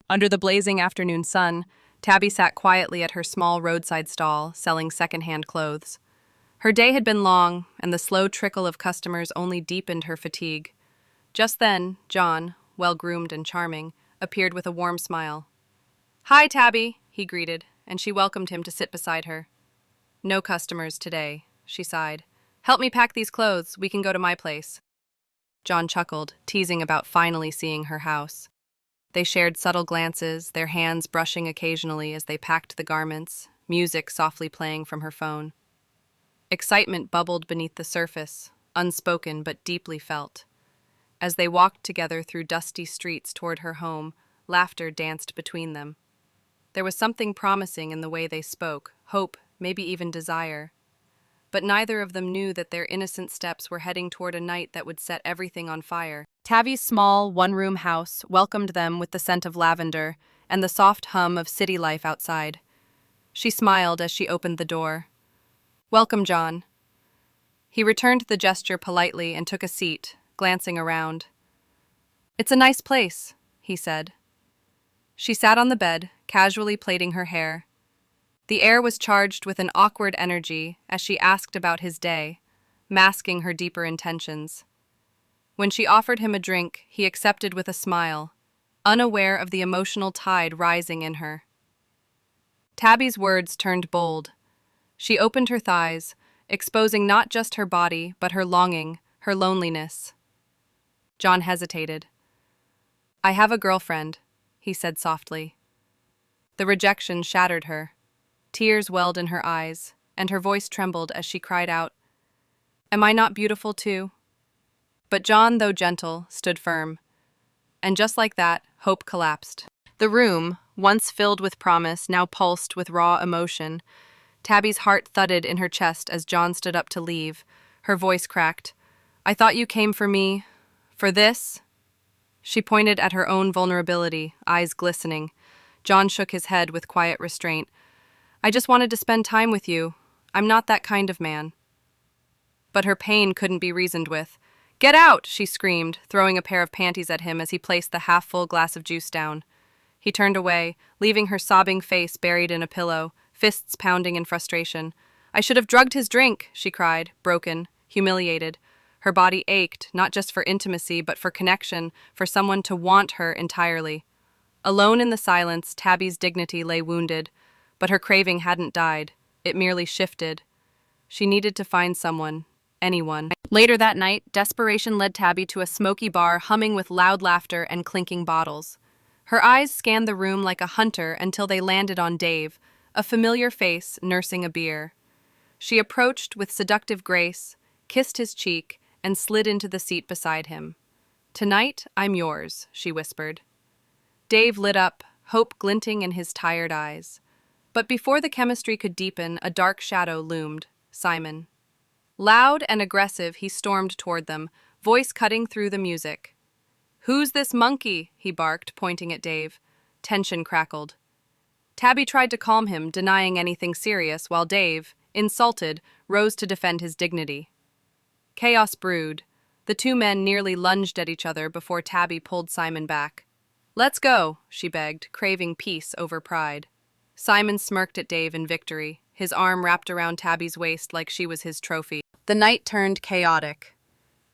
Under the blazing afternoon sun, Tabby sat quietly at her small roadside stall, selling secondhand clothes. Her day had been long, and the slow trickle of customers only deepened her fatigue. Just then, John, well-groomed and charming, appeared with a warm smile. "Hi, Tabby," he greeted, and she welcomed him to sit beside her. "No customers today," she sighed. "Help me pack these clothes, we can go to my place." John chuckled, teasing about finally seeing her house. They shared subtle glances, their hands brushing occasionally as they packed the garments, music softly playing from her phone. Excitement bubbled beneath the surface, unspoken but deeply felt. As they walked together through dusty streets toward her home, laughter danced between them. There was something promising in the way they spoke, hope, maybe even desire. But neither of them knew that their innocent steps were heading toward a night that would set everything on fire. Tabby's small, one-room house welcomed them with the scent of lavender and the soft hum of city life outside. She smiled as she opened the door. "Welcome, John." He returned the gesture politely and took a seat, glancing around. "It's a nice place," he said. She sat on the bed, casually plaiting her hair. The air was charged with an awkward energy as she asked about his day, masking her deeper intentions. When she offered him a drink, he accepted with a smile, unaware of the emotional tide rising in her. Tabby's words turned bold. She opened her thighs, exposing not just her body, but her longing, her loneliness. John hesitated. "I have a girlfriend," he said softly. The rejection shattered her. Tears welled in her eyes, and her voice trembled as she cried out, "Am I not beautiful too?" But John, though gentle, stood firm. And just like that, hope collapsed. The room, once filled with promise, now pulsed with raw emotion. Tabby's heart thudded in her chest as John stood up to leave. Her voice cracked. "I thought you came for me. For this?" She pointed at her own vulnerability, eyes glistening. John shook his head with quiet restraint. "I just wanted to spend time with you. I'm not that kind of man." But her pain couldn't be reasoned with. "Get out!" she screamed, throwing a pair of panties at him as he placed the half-full glass of juice down. He turned away, leaving her sobbing face buried in a pillow, fists pounding in frustration. "I should have drugged his drink," she cried, broken, humiliated. Her body ached, not just for intimacy, but for connection, for someone to want her entirely. Alone in the silence, Tabby's dignity lay wounded, but her craving hadn't died. It merely shifted. She needed to find someone, anyone. Later that night, desperation led Tabby to a smoky bar humming with loud laughter and clinking bottles. Her eyes scanned the room like a hunter until they landed on Dave, a familiar face nursing a beer. She approached with seductive grace, kissed his cheek, and slid into the seat beside him. "Tonight, I'm yours," she whispered. Dave lit up, hope glinting in his tired eyes. But before the chemistry could deepen, a dark shadow loomed, Simon. Loud and aggressive, he stormed toward them, voice cutting through the music. "Who's this monkey?" he barked, pointing at Dave. Tension crackled. Tabby tried to calm him, denying anything serious, while Dave, insulted, rose to defend his dignity. Chaos brewed. The two men nearly lunged at each other before Tabby pulled Simon back. "Let's go," she begged, craving peace over pride. Simon smirked at Dave in victory, his arm wrapped around Tabby's waist like she was his trophy. The night turned chaotic.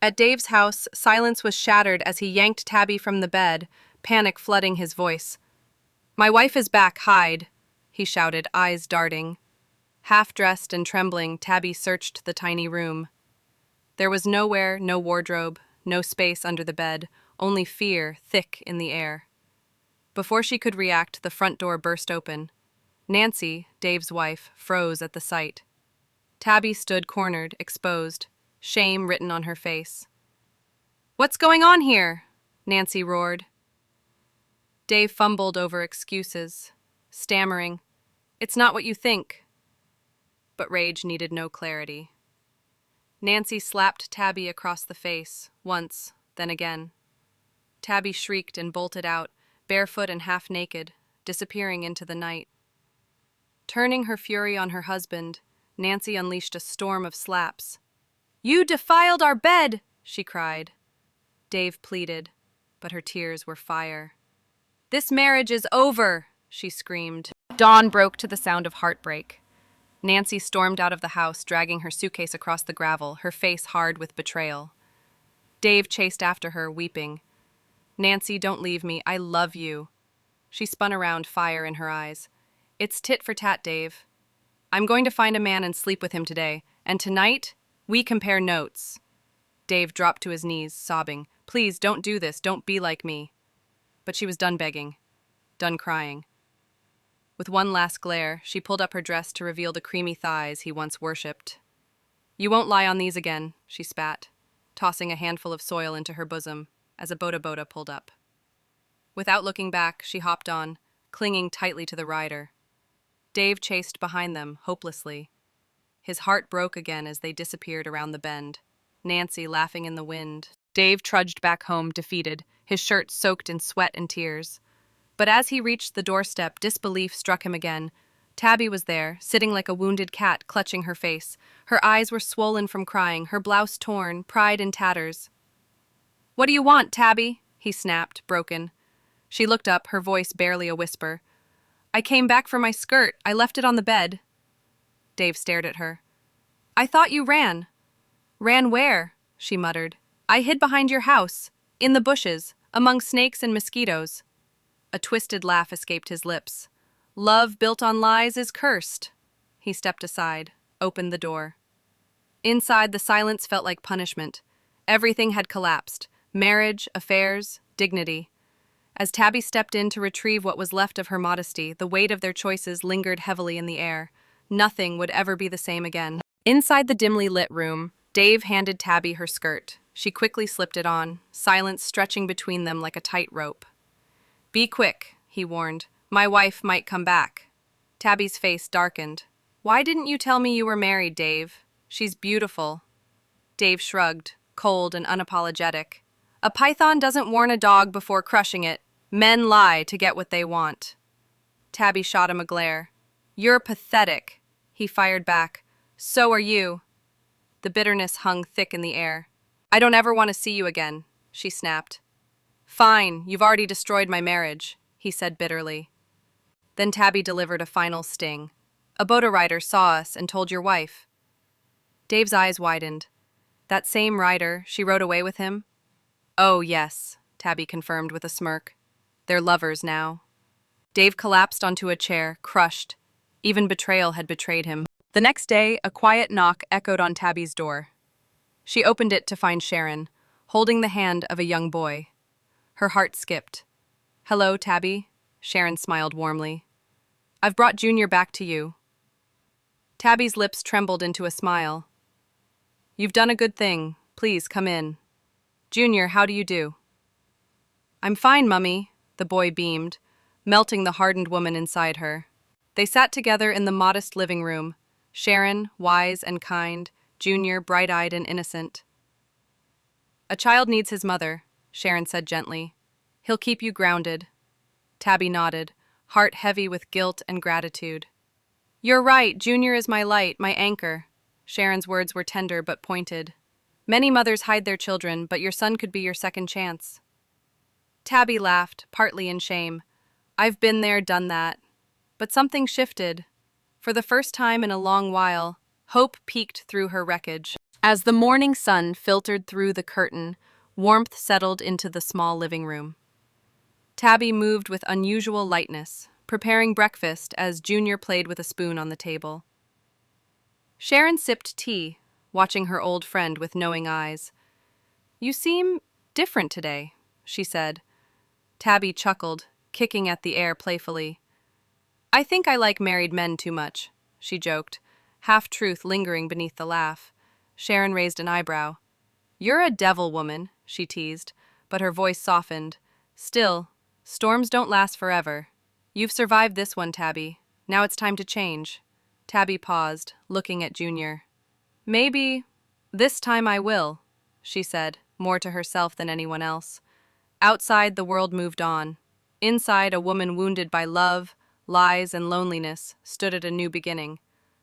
At Dave's house, silence was shattered as he yanked Tabby from the bed, panic flooding his voice. "My wife is back, hide," he shouted, eyes darting. Half-dressed and trembling, Tabby searched the tiny room. There was nowhere, no wardrobe, no space under the bed, only fear thick in the air. Before she could react, the front door burst open. Nancy, Dave's wife, froze at the sight. Tabby stood cornered, exposed, shame written on her face. "What's going on here?" Nancy roared. Dave fumbled over excuses, stammering, "It's not what you think." But rage needed no clarity. Nancy slapped Tabby across the face, once, then again. Tabby shrieked and bolted out, barefoot and half-naked, disappearing into the night. Turning her fury on her husband, Nancy unleashed a storm of slaps. "You defiled our bed!" she cried. Dave pleaded, but her tears were fire. This marriage is over, she screamed. Dawn broke to the sound of heartbreak. Nancy stormed out of the house, dragging her suitcase across the gravel, her face hard with betrayal. Dave chased after her, weeping. Nancy, don't leave me. I love you. She spun around, fire in her eyes. It's tit for tat, Dave. I'm going to find a man and sleep with him today, and tonight, we compare notes. Dave dropped to his knees, sobbing. Please, don't do this. Don't be like me. But she was done begging, done crying. With one last glare, she pulled up her dress to reveal the creamy thighs he once worshipped. You won't lie on these again, she spat, tossing a handful of soil into her bosom as a boda pulled up. Without looking back, she hopped on, clinging tightly to the rider. Dave chased behind them, hopelessly. His heart broke again as they disappeared around the bend, Nancy laughing in the wind. Dave trudged back home, defeated, his shirt soaked in sweat and tears. But as he reached the doorstep, disbelief struck him again. Tabby was there, sitting like a wounded cat, clutching her face. Her eyes were swollen from crying, her blouse torn, pride in tatters. What do you want, Tabby? He snapped, broken. She looked up, her voice barely a whisper. I came back for my skirt. I left it on the bed. Dave stared at her. I thought you ran. Ran where? She muttered. I hid behind your house, in the bushes, among snakes and mosquitoes. A twisted laugh escaped his lips. Love built on lies is cursed. He stepped aside, opened the door. Inside, the silence felt like punishment. Everything had collapsed. Marriage, affairs, dignity. As Tabby stepped in to retrieve what was left of her modesty, the weight of their choices lingered heavily in the air. Nothing would ever be the same again. Inside the dimly lit room, Dave handed Tabby her skirt. She quickly slipped it on, silence stretching between them like a tight rope. Be quick, he warned. My wife might come back. Tabby's face darkened. Why didn't you tell me you were married, Dave? She's beautiful. Dave shrugged, cold and unapologetic. A python doesn't warn a dog before crushing it. Men lie to get what they want. Tabby shot him a glare. You're pathetic. He fired back. So are you. The bitterness hung thick in the air. I don't ever want to see you again, she snapped. Fine, you've already destroyed my marriage, he said bitterly. Then Tabby delivered a final sting. A boda rider saw us and told your wife. Dave's eyes widened. That same rider, she rode away with him? Oh, yes, Tabby confirmed with a smirk. They're lovers now. Dave collapsed onto a chair, crushed. Even betrayal had betrayed him. The next day, a quiet knock echoed on Tabby's door. She opened it to find Sharon, holding the hand of a young boy. Her heart skipped. Hello, Tabby, Sharon smiled warmly. I've brought Junior back to you. Tabby's lips trembled into a smile. You've done a good thing. Please come in. Junior, how do you do? I'm fine, Mummy, the boy beamed, melting the hardened woman inside her. They sat together in the modest living room, Sharon, wise and kind, Junior, bright-eyed and innocent. A child needs his mother, Sharon said gently. He'll keep you grounded. Tabby nodded, heart heavy with guilt and gratitude. You're right, Junior is my light, my anchor. Sharon's words were tender but pointed. Many mothers hide their children, but your son could be your second chance. Tabby laughed, partly in shame. I've been there, done that. But something shifted. For the first time in a long while, hope peeked through her wreckage. As the morning sun filtered through the curtain, warmth settled into the small living room. Tabby moved with unusual lightness, preparing breakfast as Junior played with a spoon on the table. Sharon sipped tea, watching her old friend with knowing eyes. You seem different today, she said. Tabby chuckled, kicking at the air playfully. I think I like married men too much, she joked, half-truth lingering beneath the laugh. Sharon raised an eyebrow. You're a devil woman, she teased, but her voice softened. Still, storms don't last forever. You've survived this one, Tabby. Now it's time to change. Tabby paused, looking at Junior. Maybe this time I will, she said, more to herself than anyone else. Outside, the world moved on. Inside, a woman wounded by love, lies, and loneliness stood at a new beginning.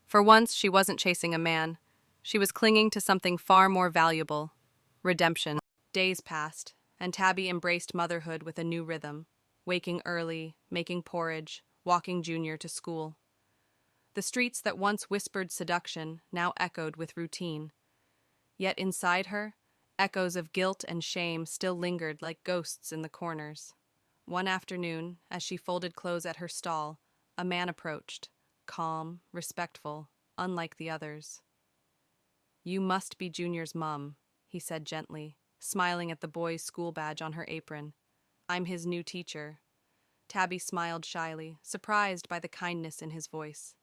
For once, she wasn't chasing a man. She was clinging to something far more valuable. Redemption. Days passed, and Tabby embraced motherhood with a new rhythm. waking early, making porridge, walking Junior to school. The streets that once whispered seduction now echoed with routine. Yet inside her, echoes of guilt and shame still lingered like ghosts in the corners. One afternoon, as she folded clothes at her stall, a man approached, calm, respectful, unlike the others. "You must be Junior's mum," he said gently, smiling at the boy's school badge on her apron. "I'm his new teacher." Tabby smiled shyly, surprised by the kindness in his voice.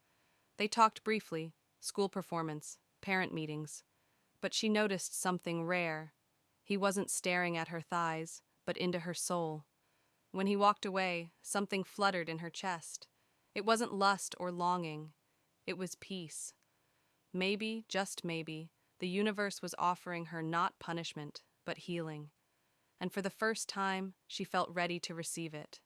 They talked briefly, school performance, parent meetings, but she noticed something rare. He wasn't staring at her thighs, but into her soul. When he walked away, something fluttered in her chest. It wasn't lust or longing. It was peace. Maybe, just maybe, the universe was offering her not punishment, but healing. And for the first time, she felt ready to receive it.